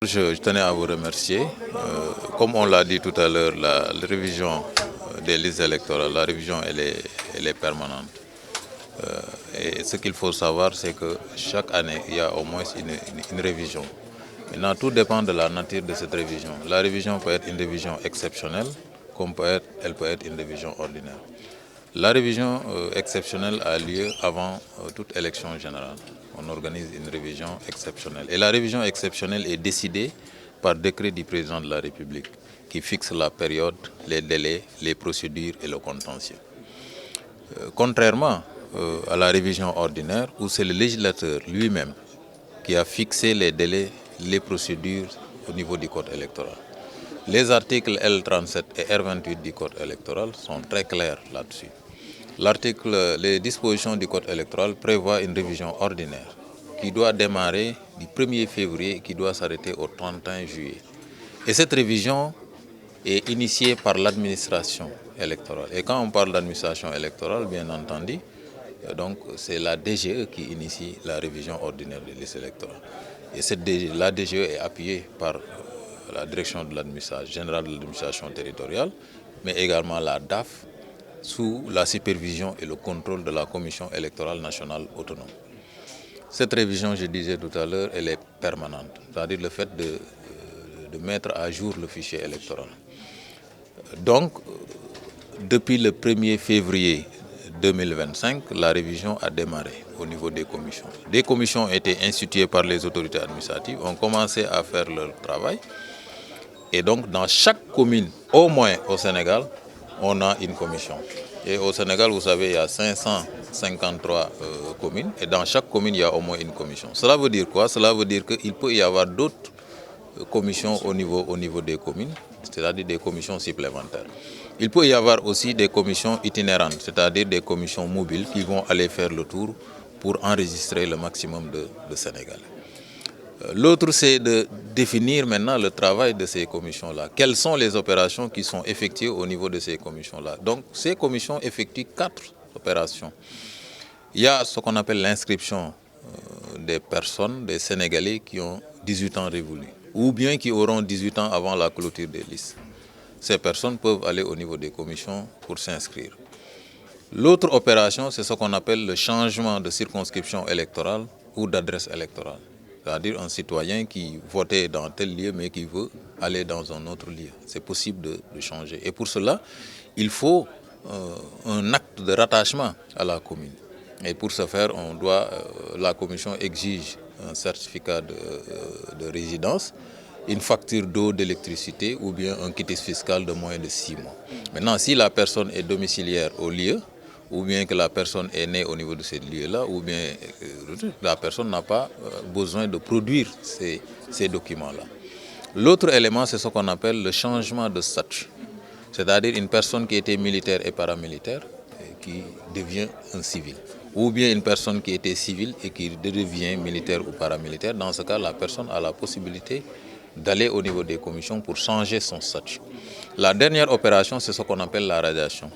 Je tenais à vous remercier. Comme on l'a dit tout à l'heure, la révision des listes électorales, la révision, elle est permanente. Et ce qu'il faut savoir, c'est que chaque année, il y a au moins une révision. Maintenant, tout dépend de la nature de cette révision. La révision peut être une révision exceptionnelle, comme elle peut être une révision ordinaire. La révision exceptionnelle a lieu avant toute élection générale. On organise une révision exceptionnelle. Et la révision exceptionnelle est décidée par décret du président de la République qui fixe la période, les délais, les procédures et le contentieux. Contrairement à la révision ordinaire où c'est le législateur lui-même qui a fixé les délais, les procédures au niveau du code électoral. Les articles L37 et R28 du code électoral sont très clairs là-dessus. Les dispositions du code électoral prévoient une révision ordinaire qui doit démarrer du 1er février et qui doit s'arrêter au 31 juillet. Et cette révision est initiée par l'administration électorale. Et quand on parle d'administration électorale, bien entendu, donc c'est la DGE qui initie la révision ordinaire des listes électorales. Et la DGE est appuyée par la direction de l'administration générale de l'administration territoriale, mais également la DAF, sous la supervision et le contrôle de la Commission électorale nationale autonome. Cette révision, je disais tout à l'heure, elle est permanente, c'est-à-dire le fait de mettre à jour le fichier électoral. Donc, depuis le 1er février 2025, la révision a démarré au niveau des commissions. Des commissions ont été instituées par les autorités administratives, ont commencé à faire leur travail. Et donc, dans chaque commune, au moins au Sénégal, on a une commission. Et au Sénégal, vous savez, il y a 553 communes. Et dans chaque commune, il y a au moins une commission. Cela veut dire quoi? Cela veut dire qu'il peut y avoir d'autres commissions au niveau des communes, c'est-à-dire des commissions supplémentaires. Il peut y avoir aussi des commissions itinérantes, c'est-à-dire des commissions mobiles qui vont aller faire le tour pour enregistrer le maximum de Sénégalais. L'autre, c'est de définir maintenant le travail de ces commissions-là. Quelles sont les opérations qui sont effectuées au niveau de ces commissions-là? Donc, ces commissions effectuent 4 opérations. Il y a ce qu'on appelle l'inscription des personnes, des Sénégalais qui ont 18 ans révolus, ou bien qui auront 18 ans avant la clôture des listes. Ces personnes peuvent aller au niveau des commissions pour s'inscrire. L'autre opération, c'est ce qu'on appelle le changement de circonscription électorale ou d'adresse électorale. C'est-à-dire un citoyen qui votait dans tel lieu mais qui veut aller dans un autre lieu. C'est possible de changer. Et pour cela, il faut un acte de rattachement à la commune. Et pour ce faire, la commission exige un certificat de résidence, une facture d'eau, d'électricité ou bien un quitus fiscal de moins de 6 mois. Maintenant, si la personne est domiciliaire au lieu, ou bien que la personne est née au niveau de ce lieu-là, ou bien la personne n'a pas besoin de produire ces documents-là. L'autre élément, c'est ce qu'on appelle le changement de statut. C'est-à-dire une personne qui était militaire et paramilitaire et qui devient un civil. Ou bien une personne qui était civile et qui devient militaire ou paramilitaire. Dans ce cas, la personne a la possibilité d'aller au niveau des commissions pour changer son statut. La dernière opération, c'est ce qu'on appelle la radiation.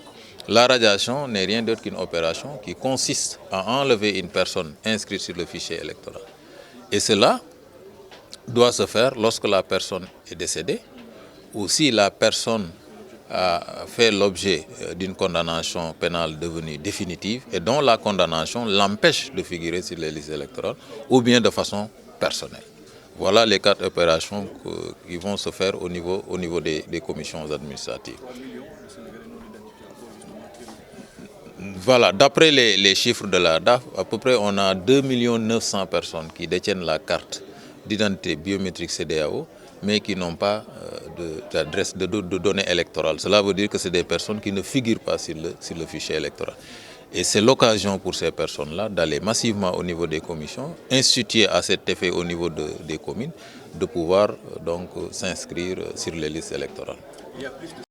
La radiation n'est rien d'autre qu'une opération qui consiste à enlever une personne inscrite sur le fichier électoral. Et cela doit se faire lorsque la personne est décédée ou si la personne a fait l'objet d'une condamnation pénale devenue définitive et dont la condamnation l'empêche de figurer sur les listes électorales ou bien de façon personnelle. Voilà les 4 opérations qui vont se faire au niveau des commissions administratives. Voilà, d'après les chiffres de la DAF, à peu près on a 2 900 000 personnes qui détiennent la carte d'identité biométrique CEDEAO, mais qui n'ont pas d'adresse de données électorales. Cela veut dire que c'est des personnes qui ne figurent pas sur le fichier électoral. Et c'est l'occasion pour ces personnes-là d'aller massivement au niveau des commissions, instituer à cet effet au niveau des communes, de pouvoir donc s'inscrire sur les listes électorales. Il y a plus de